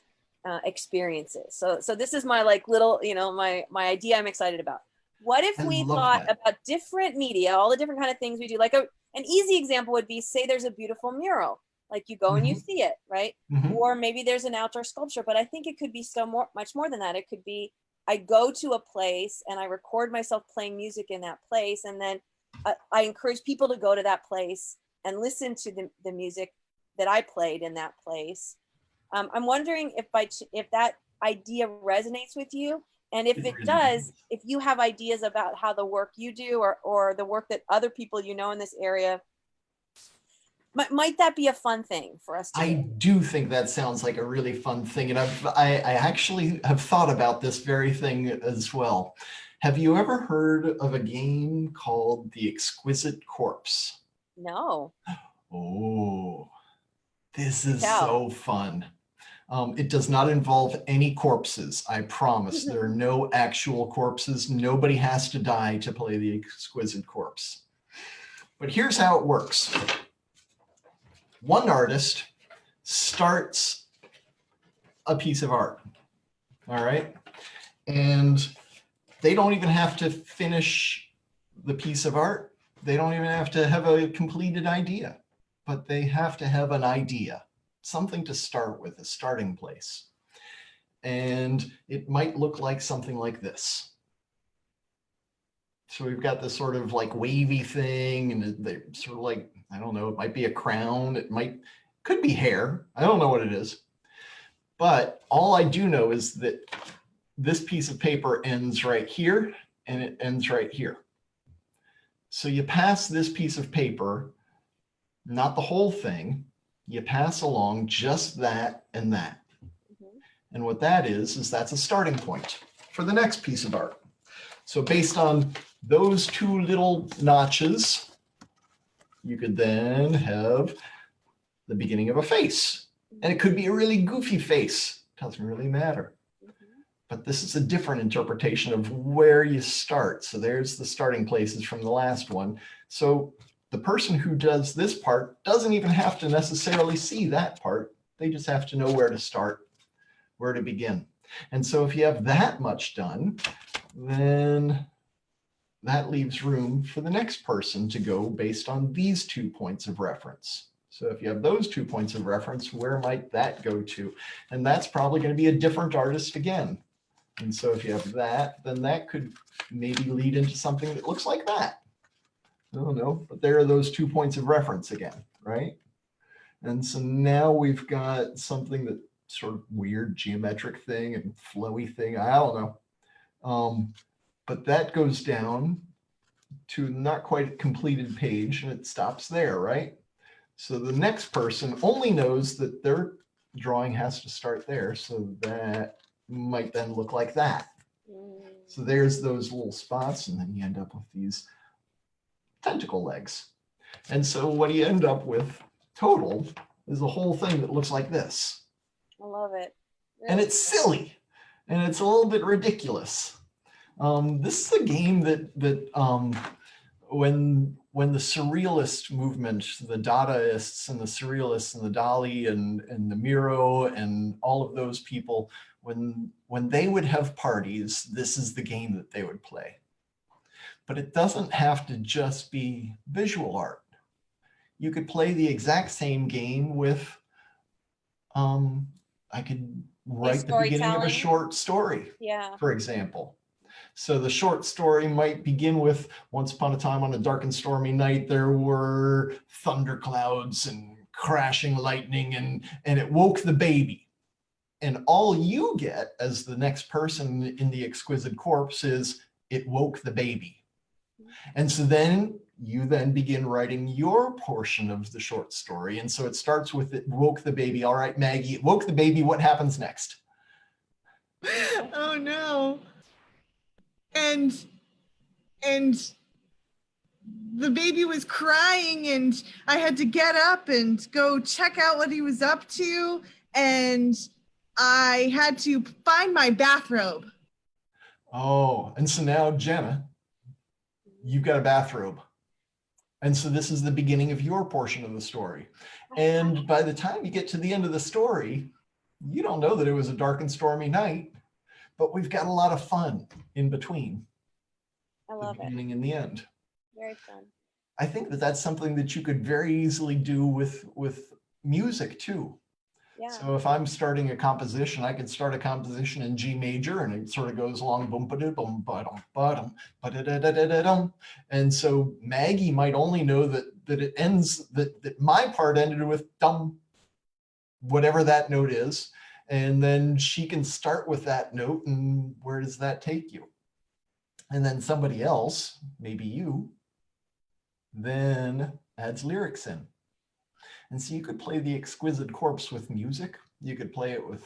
experiences? So this is my like little, you know, my idea I'm excited about. What if we thought about different media, all the different kind of things we do? Like an easy example would be, say there's a beautiful mural, like you go and you see it, right? Or maybe there's an outdoor sculpture, but I think it could be much more than that. It could be, I go to a place and I record myself playing music in that place, and then I encourage people to go to that place and listen to the music that I played in that place. I'm wondering if that idea resonates with you, and if it does, if you have ideas about how the work you do or the work that other people you know in this area, might that be a fun thing for us to do? I do think that sounds like a really fun thing, and I actually have thought about this very thing as well. Have you ever heard of a game called the Exquisite Corpse? No. Oh, this is so fun. It does not involve any corpses, I promise. There are no actual corpses. Nobody has to die to play the Exquisite Corpse. But here's how it works. One artist starts a piece of art, all right? And they don't even have to finish the piece of art. They don't even have to have a completed idea, but they have to have an idea, something to start with, a starting place. And it might look like something like this. So we've got this sort of like wavy thing, and they sort of like, I don't know, it might be a crown, could be hair. I don't know what it is. But all I do know is that this piece of paper ends right here and it ends right here. So you pass this piece of paper, not the whole thing, you pass along just that and that. And what that is that's a starting point for the next piece of art. So based on those two little notches, you could then have the beginning of a face. And it could be a really goofy face. Doesn't really matter. But this is a different interpretation of where you start. So there's the starting places from the last one. So the person who does this part doesn't even have to necessarily see that part. They just have to know where to start, where to begin. And so if you have that much done, then that leaves room for the next person to go based on these 2 points of reference. So if you have those 2 points of reference, where might that go to? And that's probably going to be a different artist again. And so if you have that, then that could maybe lead into something that looks like that. I don't know, but there are those 2 points of reference again, right? And so now we've got something that sort of weird geometric thing and flowy thing. I don't know. But that goes down to not quite completed page and it stops there, right? So the next person only knows that their drawing has to start there. So that might then look like that. So there's those little spots, and then you end up with these tentacle legs. And so what you end up with total is a whole thing that looks like this. I love it. And it's silly, and it's a little bit ridiculous. This is a game that when the surrealist movement, the Dadaists and the surrealists and the Dali and the Miro and all of those people, when they would have parties, this is the game that they would play. But it doesn't have to just be visual art. You could play the exact same game with, I could write the beginning of a short story, for example. So the short story might begin with, once upon a time on a dark and stormy night, there were thunderclouds and crashing lightning, and it woke the baby. And all you get as the next person in the Exquisite Corpse is, it woke the baby. And so then you then begin writing your portion of the short story. And so it starts with, it woke the baby. All right, Maggie, it woke the baby. What happens next? Oh no. And the baby was crying, and I had to get up and go check out what he was up to, and I had to find my bathrobe. Oh, and so now, Jenna, you've got a bathrobe. And so this is the beginning of your portion of the story. And by the time you get to the end of the story, you don't know that it was a dark and stormy night, but we've got a lot of fun in between. I love the beginning and the end. Very fun. I think that that's something that you could very easily do with music too. Yeah. So if I'm starting a composition, I can start a composition in G major, and it sort of goes along boom ba dum ba dum ba dum ba da da da da da dum. And so Maggie might only know that it ends, that my part ended with dum, whatever that note is, and then she can start with that note, and where does that take you? And then somebody else, maybe you, then adds lyrics in. And so you could play the Exquisite Corpse with music. You could play it with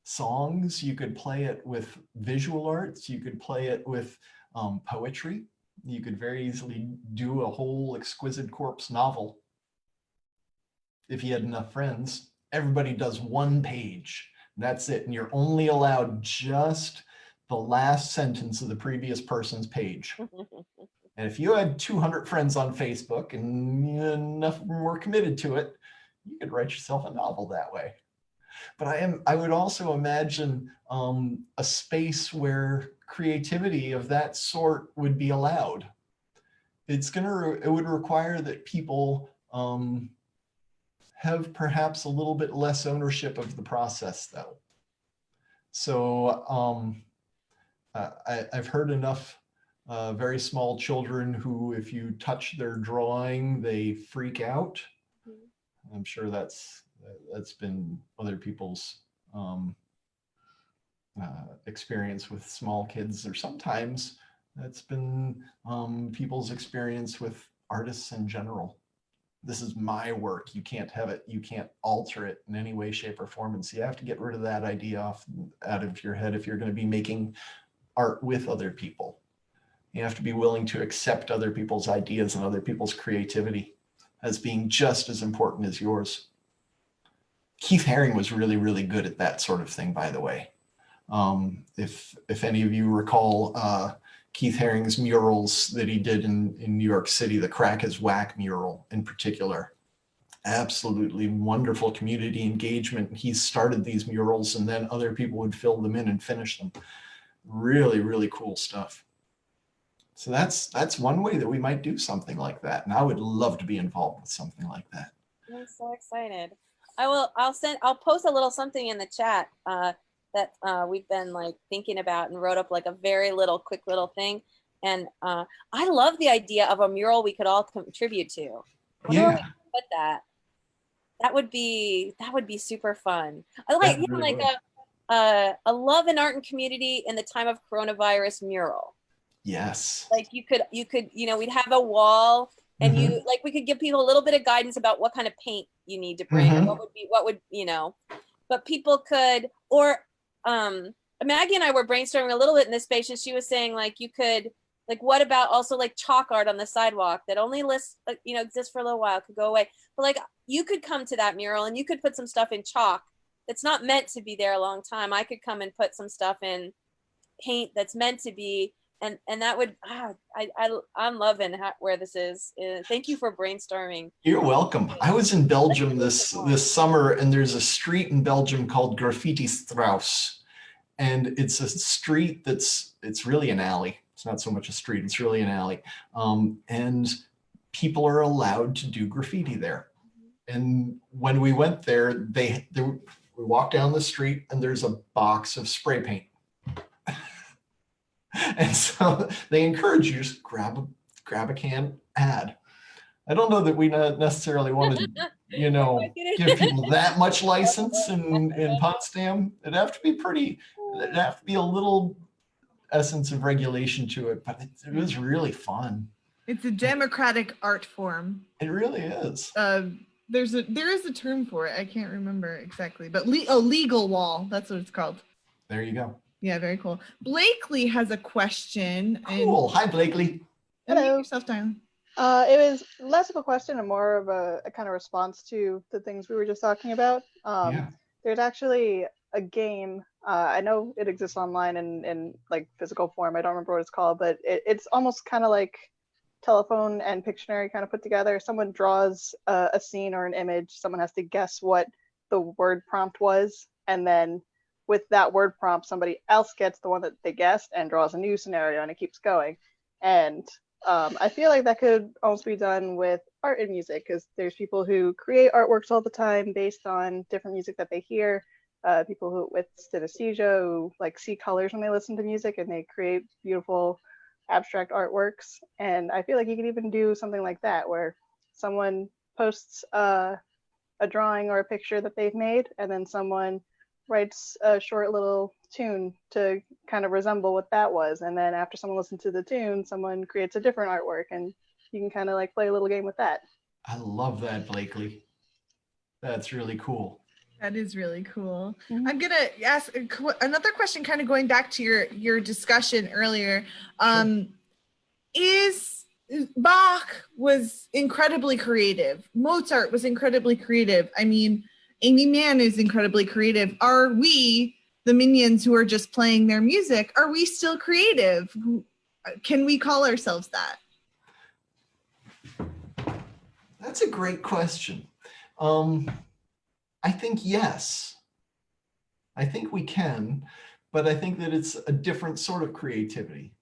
songs. You could play it with visual arts. You could play it with poetry. You could very easily do a whole Exquisite Corpse novel if you had enough friends. Everybody does one page. That's it. And you're only allowed just the last sentence of the previous person's page. And if you had 200 friends on Facebook and enough of them were committed to it, you could write yourself a novel that way. But I would also imagine a space where creativity of that sort would be allowed. It would require that people have perhaps a little bit less ownership of the process, though. So I've heard enough very small children who, if you touch their drawing, they freak out. I'm sure that's been other people's experience with small kids, or sometimes that's been people's experience with artists in general. This is my work. You can't have it. You can't alter it in any way, shape, or form. And so you have to get rid of that idea out of your head if you're going to be making art with other people. You have to be willing to accept other people's ideas and other people's creativity as being just as important as yours. Keith Haring was really, really good at that sort of thing, by the way. If any of you recall Keith Haring's murals that he did in New York City, the Crack is Whack mural in particular, absolutely wonderful community engagement. He started these murals and then other people would fill them in and finish them. Really, really cool stuff. So that's one way that we might do something like that. And I would love to be involved with something like that. I'm so excited. I'll post a little something in the chat that we've been like thinking about, and wrote up like a very quick little thing. And I love the idea of a mural we could all contribute to. Where we put that? That would be super fun. I like, you know, like a love and art and community in the time of coronavirus mural. Yes. Like you could, we'd have a wall, and we could give people a little bit of guidance about what kind of paint you need to bring, or what would, but people could, or Maggie and I were brainstorming a little bit in this space, and she was saying, like, you could, like, what about also like chalk art on the sidewalk that only exists for a little while, could go away. But like, you could come to that mural and you could put some stuff in chalk that's not meant to be there a long time. I could come and put some stuff in paint that's meant to be, and that would, I'm loving where this is. Thank you for brainstorming. You're welcome. I was in Belgium this summer, and there's a street in Belgium called Graffiti Strauss, and it's a street it's really an alley. It's not so much a street, it's really an alley. And people are allowed to do graffiti there. And when we went there, we walked down the street and there's a box of spray paint. And so they encourage you, just grab a can, add. I don't know that we necessarily want to, give people that much license in Potsdam. It'd have to be a little essence of regulation to it, but it was really fun. It's a democratic art form. It really is. There is a term for it. I can't remember exactly, but legal wall. That's what it's called. There you go. Yeah, very cool. Blakely has a question. Cool. Hi, Blakely. Hello. Yourself down. It was less of a question and more of a kind of response to the things we were just talking about. There's actually a game. I know it exists online in like physical form. I don't remember what it's called, but it's almost kind of like Telephone and Pictionary kind of put together. Someone draws a scene or an image. Someone has to guess what the word prompt was, and then with that word prompt, somebody else gets the one that they guessed and draws a new scenario, and it keeps going. And I feel like that could almost be done with art and music, because there's people who create artworks all the time based on different music that they hear. People who with synesthesia who like see colors when they listen to music, and they create beautiful abstract artworks. And I feel like you could even do something like that, where someone posts a drawing or a picture that they've made, and then someone writes a short little tune to kind of resemble what that was. And then after someone listens to the tune, someone creates a different artwork, and you can kind of like play a little game with that. I love that, Blakely. That's really cool. That is really cool. I'm going to ask another question, kind of going back to your discussion earlier. Bach was incredibly creative. Mozart was incredibly creative. I mean, Aimee Mann is incredibly creative. Are we, the minions who are just playing their music, are we still creative? Can we call ourselves that? That's a great question. I think yes. I think we can, but I think that it's a different sort of creativity.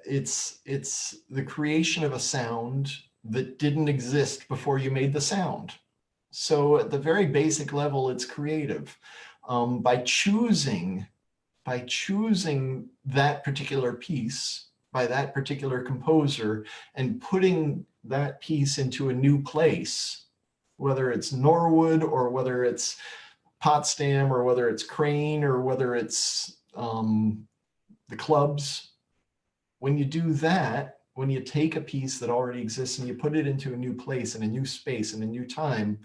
It's the creation of a sound that didn't exist before you made the sound. So at the very basic level, it's creative. By choosing that particular piece by that particular composer and putting that piece into a new place, whether it's Norwood or whether it's Potsdam or whether it's Crane or whether it's the clubs. When you do that, when you take a piece that already exists and you put it into a new place and a new space and a new time,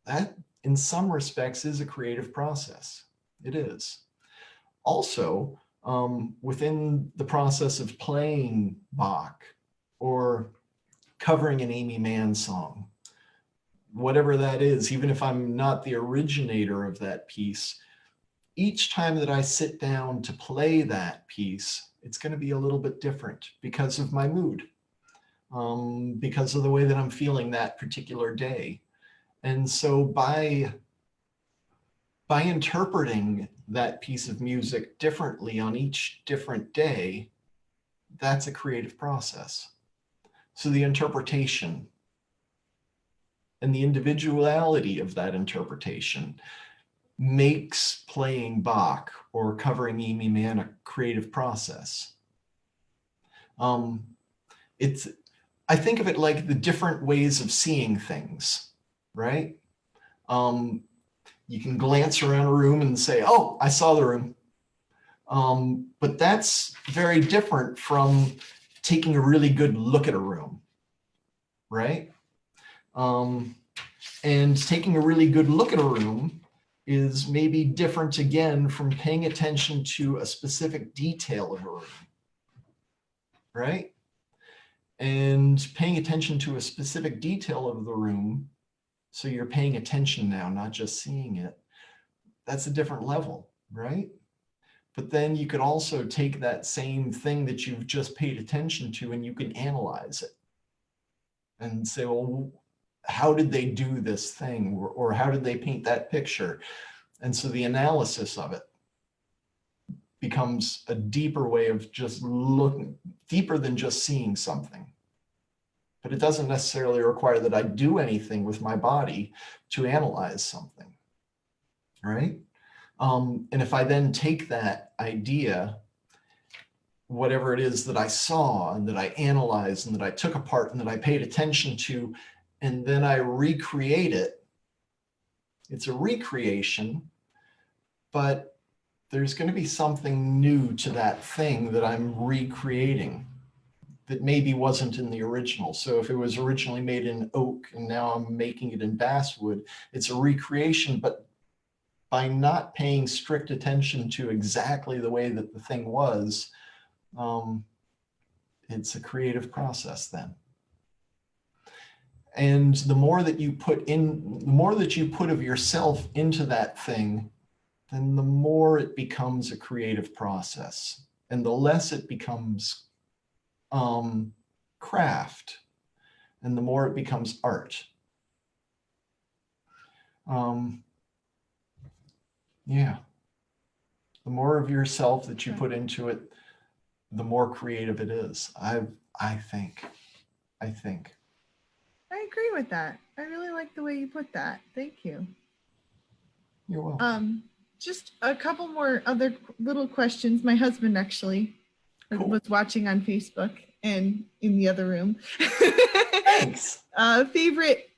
that in some respects is a creative process. It is. Also, within the process of playing Bach or covering an Aimee Mann song, whatever that is, even if I'm not the originator of that piece, each time that I sit down to play that piece, it's going to be a little bit different because of my mood, because of the way that I'm feeling that particular day. And so by interpreting that piece of music differently on each different day, that's a creative process. So the interpretation and the individuality of that interpretation makes playing Bach or covering Aimee Mann a creative process. I think of it like the different ways of seeing things, right? You can glance around a room and say, oh, I saw the room. But that's very different from taking a really good look at a room, right? And taking a really good look at a room is maybe different again from paying attention to a specific detail of a room, right? And paying attention to a specific detail of the room, so you're paying attention now, not just seeing it, that's a different level, right? But then you could also take that same thing that you've just paid attention to and you can analyze it and say, well, how did they do this thing? Or how did they paint that picture? And so the analysis of it becomes a deeper way of just looking, deeper than just seeing something. But it doesn't necessarily require that I do anything with my body to analyze something, right? And if I then take that idea, whatever it is that I saw and that I analyzed and that I took apart and that I paid attention to, and then I recreate it, it's a recreation, but there's going to be something new to that thing that I'm recreating that maybe wasn't in the original. So if it was originally made in oak and now I'm making it in basswood, it's a recreation, but by not paying strict attention to exactly the way that the thing was, it's a creative process then. And the more that you put of yourself into that thing, then the more it becomes a creative process, and the less it becomes craft, and the more it becomes art. Yeah. The more of yourself that you put into it, the more creative it is. I think. I agree with that. I really like the way you put that. Thank you. You're welcome. Just a couple more other little questions. My husband actually was watching on Facebook and in the other room. Thanks. Favorite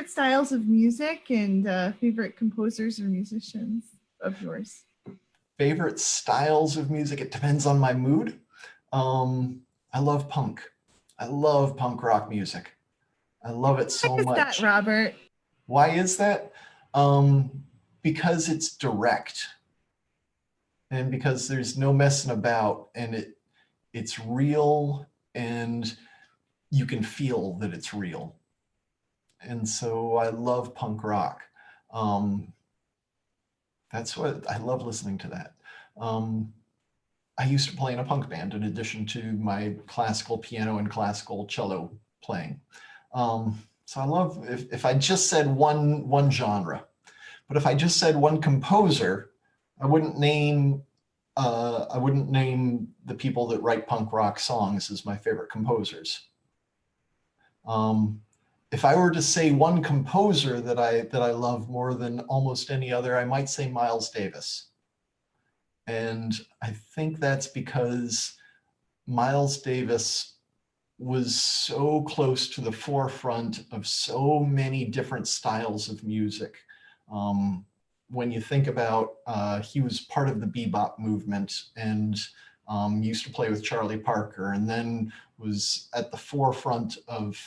styles of music and favorite composers or musicians of yours? Favorite styles of music? It depends on my mood. I love punk. I love punk rock music. I love it so much. Why is that, Robert? Why is that? Because it's direct, and because there's no messing about, and it's real, and you can feel that it's real. And so I love punk rock. That's what I love, listening to that. I used to play in a punk band in addition to my classical piano and classical cello playing. So I love, if I just said one genre, but if I just said one composer, I wouldn't name the people that write punk rock songs as my favorite composers. If I were to say one composer that I love more than almost any other, I might say Miles Davis. And I think that's because Miles Davis was so close to the forefront of so many different styles of music. When you think about, he was part of the bebop movement and used to play with Charlie Parker, and then was at the forefront of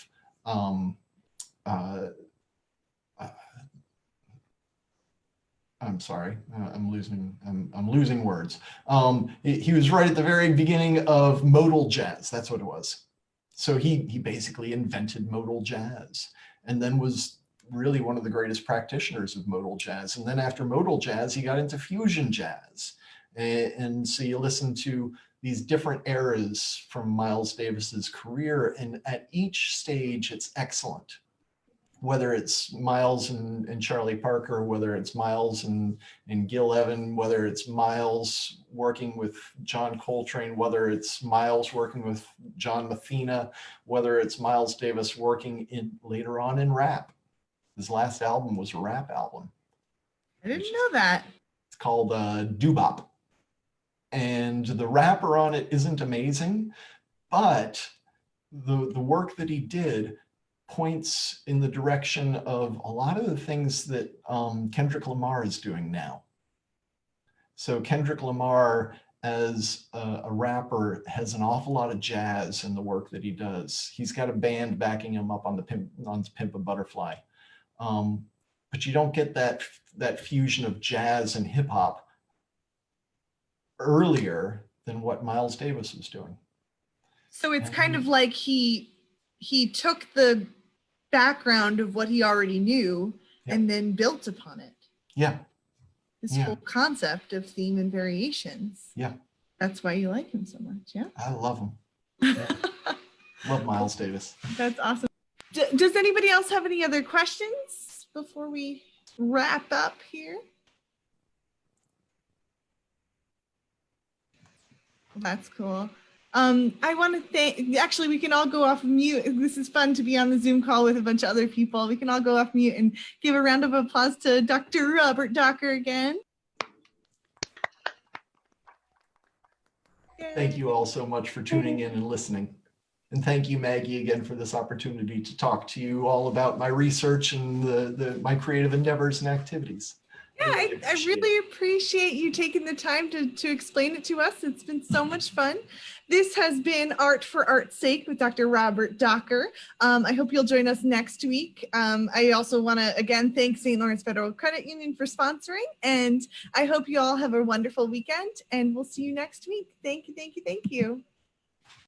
I'm sorry, I'm losing words. He was right at the very beginning of modal jazz. That's what it was. So he basically invented modal jazz, and then was really one of the greatest practitioners of modal jazz. And then after modal jazz, he got into fusion jazz. And so you listen to these different eras from Miles Davis's career, and at each stage, it's excellent. Whether it's Miles and Charlie Parker, whether it's Miles and Gil Evan, whether it's Miles working with John Coltrane, whether it's Miles working with John Metheny, whether it's Miles Davis working later on in rap. His last album was a rap album. I didn't know that. It's called Doo-Bop. And the rapper on it isn't amazing, but the work that he did points in the direction of a lot of the things that Kendrick Lamar is doing now. So Kendrick Lamar as a rapper has an awful lot of jazz in the work that he does. He's got a band backing him up on the Pimp a Butterfly. But you don't get that fusion of jazz and hip hop earlier than what Miles Davis was doing. So it's kind of like he took the background of what he already knew and then built upon it. Yeah. This whole concept of theme and variations. Yeah. That's why you like him so much. Yeah. I love him. Yeah. Love Miles Davis. That's awesome. Does anybody else have any other questions before we wrap up here? That's cool. I want to thank, actually, we can all go off mute. This is fun to be on the Zoom call with a bunch of other people. We can all go off mute and give a round of applause to Dr. Robert Docker again. Thank you all so much for tuning in and listening. And thank you, Maggie, again for this opportunity to talk to you all about my research and my creative endeavors and activities. Yeah, I really appreciate you taking the time to explain it to us. It's been so much fun. This has been Art for Art's Sake with Dr. Robert Docker. I hope you'll join us next week. I also want to, again, thank St. Lawrence Federal Credit Union for sponsoring. And I hope you all have a wonderful weekend. And we'll see you next week. Thank you, thank you, thank you.